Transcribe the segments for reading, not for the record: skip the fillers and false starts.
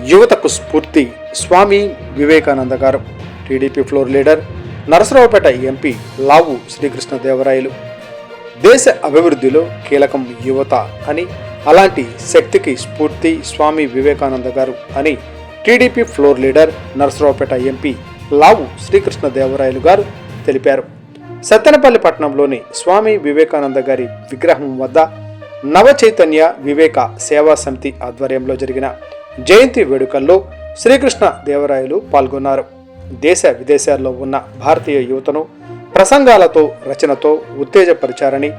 యువతకు స్ఫూర్తి Swami Vivekananda garu. TDP floor leader, Narasaraopet MP Lavu Srikrishnadevarayalu. దేశ అభివృద్ధిలో కీలకం యువత అని, అలాంటి శక్తికి స్ఫూర్తి స్వామి వివేకానంద గారు అని TDP floor leader, Narasaraopet MP Lavu Srikrishnadevarayalu garu తెలిపారు. సత్తెనపల్లి పట్టణంలోని స్వామి వివేకానంద గారి విగ్రహం వద్ద నవ చైతన్య వివేక సేవా సమితి ఆధ్వర్యంలో జరిగిన జయంతి వేడుకల్లో శ్రీకృష్ణ దేవరాయలు పాల్గొన్నారు. దేశ విదేశాల్లో ఉన్న భారతీయ యువతను ప్రసంగాలతో, రచనతో ఉత్తేజపరిచారని,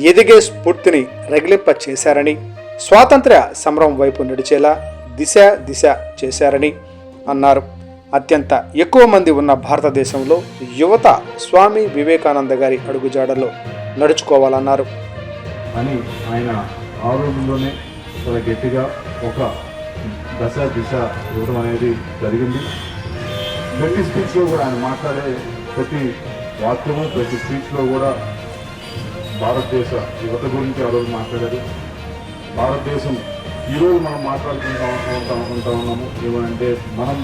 ఎదిగే స్ఫూర్తిని రగిలింప చేశారని, స్వాతంత్ర్య సమరం వైపు నడిచేలా దిశ చేశారని అన్నారు. అత్యంత ఎక్కువ మంది ఉన్న భారతదేశంలో యువత స్వామి వివేకానంద గారి అడుగుజాడల్లో నడుచుకోవాలన్నారు. అని ఆయన ఆ రోజుల్లోనే చాలా గట్టిగా ఒక దిశ ఇవ్వడం అనేది జరిగింది. ప్రతి స్పీచ్లో కూడా ఆయన మాట్లాడే ప్రతి వాక్యము, ప్రతి స్పీచ్లో కూడా భారతదేశ యువత గురించి ఆ రోజు మాట్లాడారు. భారతదేశం ఈరోజు మనం మాట్లాడుకుంటా ఉన్నాము ఏమంటే, మనం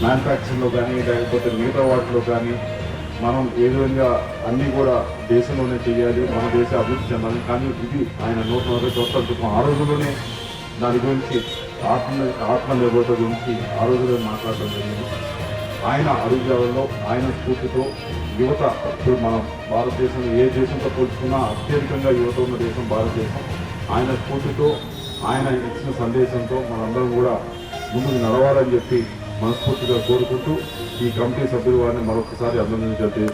మ్యానుఫ్యాక్చరింగ్లో కానీ లేకపోతే మిగతా వాటిలో కానీ మనం ఏ విధంగా అన్నీ కూడా దేశంలోనే చేయాలి, మన దేశ అభివృద్ధి చెందాలి. కానీ ఇది ఆయన 140 సంవత్సరాల క్రితం ఆ రోజుల్లోనే దాని గురించి ఆత్మనిర్భరత గురించి ఆ రోజుల్లో మాట్లాడటం జరిగింది. ఆయన అడుగుజాడల్లో, ఆయన స్ఫూర్తితో యువత, ఇప్పుడు మనం భారతదేశంలో ఏ దేశంతో పోల్చుకున్నా అత్యధికంగా యువత ఉన్న దేశం భారతదేశం. ఆయన స్ఫూర్తితో, ఆయన ఇచ్చిన సందేశంతో మనందరం కూడా ముందుకు నడవాలని చెప్పి మనస్ఫూర్తిగా కోరుకుంటూ ఈ కమిటీ సభ్యులు వారిని మరొకసారి అభినందించాలని